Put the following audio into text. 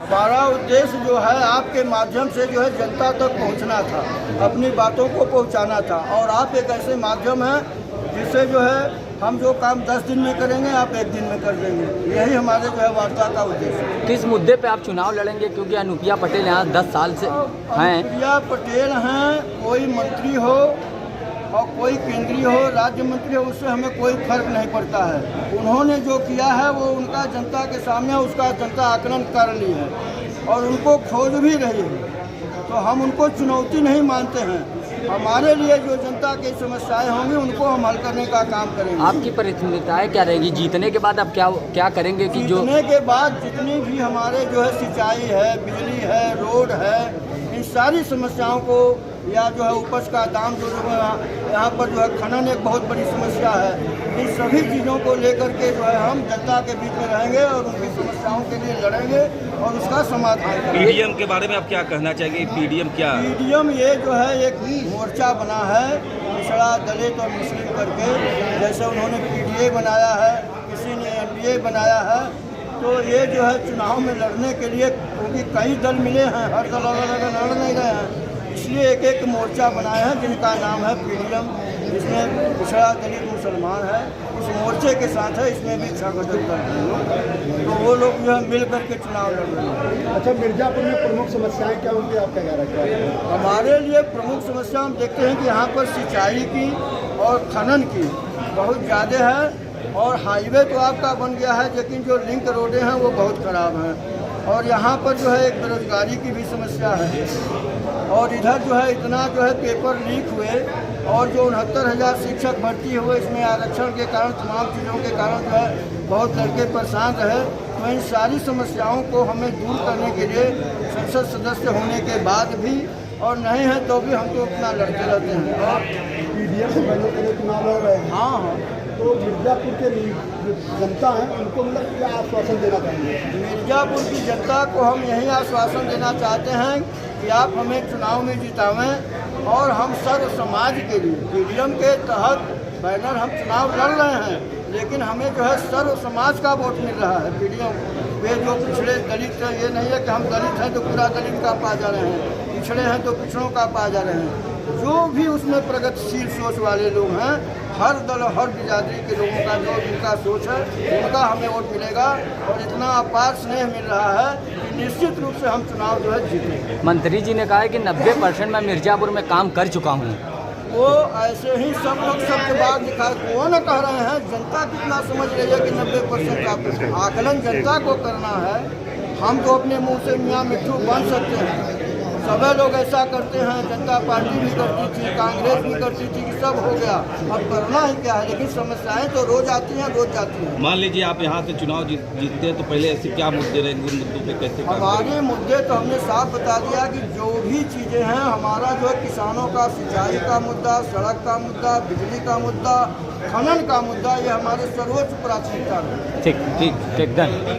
हमारा उद्देश्य जो है आपके माध्यम से जो है जनता तक पहुंचना था, अपनी बातों को पहुंचाना था। और आप एक ऐसे माध्यम है जिससे जो है हम जो काम 10 दिन में करेंगे आप 1 दिन में कर देंगे। यही हमारे जो है वार्ता का उद्देश्य है। किस मुद्दे पे आप चुनाव लड़ेंगे? क्योंकि अनुप्रिया पटेल यहाँ 10 साल से हैं। अनुप्रिया पटेल हैं, कोई मंत्री हो और कोई केंद्रीय हो, राज्य मंत्री हो, उससे हमें कोई फर्क नहीं पड़ता है। उन्होंने जो किया है वो उनका जनता के सामने उसका जनता आकलन कर ली है और उनको खोज भी रही है, तो हम उनको चुनौती नहीं मानते हैं। हमारे लिए जो जनता की समस्याएं होंगी उनको हम हल करने का काम करेंगे। आपकी प्राथमिकताएं क्या रहेगी? जीतने के बाद आप क्या करेंगे कि जो जीतने के बाद जितनी भी हमारे जो है सिंचाई है, बिजली है, रोड है, इन सारी समस्याओं को या जो है उपज का दाम जो यहाँ पर जो है खनन एक बहुत बड़ी समस्या है, इन सभी चीज़ों को लेकर के जो है हम जनता के बीच में रहेंगे और उनकी समस्याओं के लिए लड़ेंगे और उसका समाधान करेंगे। पीडीएम के बारे में आप क्या कहना चाहेंगे? पीडीएम क्या? पीडीएम ये जो है एक मोर्चा बना है पिछड़ा दलित और मुस्लिम करके, जैसे उन्होंने पीडीए बनाया है, किसी ने एनडीए बनाया है। तो ये जो है चुनाव में लड़ने के लिए, क्योंकि कई दल मिले हैं, हर दल अलग अलग लड़ नहीं रहे हैं, इसलिए एक एक मोर्चा बनाया है जिनका नाम है पीडीएम, जिसमें पिछड़ा दलित मुसलमान है। उस मोर्चे के साथ है, इसमें भी 6 गठन करते हैं लोग, तो वो लोग जो है मिल करके चुनाव लड़ रहे हैं। अच्छा, मिर्जापुर में प्रमुख समस्याएं क्या होंगी आपका कह रहा है? हमारे लिए प्रमुख समस्या हम देखते हैं कि यहाँ पर सिंचाई की और खनन की बहुत ज़्यादा है, और हाईवे तो आपका बन गया है लेकिन जो लिंक रोडें हैं वो बहुत ख़राब हैं। और यहाँ पर जो है एक बेरोजगारी की भी समस्या है, और इधर जो है इतना जो है पेपर लीक हुए और जो 69,000 शिक्षक भर्ती हुए, इसमें आरक्षण के कारण, तमाम चीज़ों के कारण जो है बहुत लड़के परेशान रहे। तो इन सारी समस्याओं को हमें दूर करने के लिए संसद सदस्य होने के बाद भी और नहीं है तो भी हम तो अपना लड़ते रहते हैं। और पीडीएम से बनने के लिए चुनाव लड़ रहे हैं। हाँ, तो मिर्जापुर के जो जनता है उनको मतलब क्या आश्वासन देना चाहेंगे? मिर्जापुर की जनता को हम यही आश्वासन देना चाहते हैं कि आप हमें चुनाव में जितावें और हम सर्व समाज के लिए पीडीएम के तहत बैनर हम चुनाव लड़ रहे हैं, लेकिन हमें जो है सर्व समाज का वोट मिल रहा है। पीडीएम वे जो पिछड़े दलित हैं, ये नहीं है कि हम दलित हैं तो पूरा दलित का पा जा रहे हैं, पिछड़े हैं तो पिछड़ों का पा जा रहे हैं। जो भी उसमें प्रगतिशील सोच वाले लोग हैं, हर दल हर बिरादरी के लोगों का जो जिनका सोच है उनका हमें वोट मिलेगा। और इतना अपार स्नेह मिल रहा है कि निश्चित रूप से हम चुनाव जो है जीतेंगे। मंत्री जी ने कहा है कि 90% मैं मिर्जापुर में काम कर चुका हूँ। वो ऐसे ही सब लोग सबके बाद दिखाए, कौन कह रहे हैं? जनता कितना समझ रही है कि 90% का आकलन जनता को करना है। हम तो अपने मुंह से मियाँ मिट्ठू बन सकते हैं, सभी लोग ऐसा करते हैं, जनता पार्टी भी करती थी, कांग्रेस भी करती थी, कि सब हो गया, अब करना ही क्या है। लेकिन समस्याएं तो रोज आती हैं, रोज जाती हैं। मान लीजिए आप यहाँ से चुनाव जीतते हैं तो पहले ऐसे क्या मुद्दे रहेंगे? उन मुद्दों पे कैसे काम करेंगे? हमारे मुद्दे तो हमने साफ बता दिया कि जो भी चीज़ें हैं, हमारा जो है किसानों का सिंचाई का मुद्दा, सड़क का मुद्दा, बिजली का मुद्दा, खनन का मुद्दा, ये हमारे सर्वोच्च प्राथमिकता है। ठीक ठीक ठीक, धन्यवाद।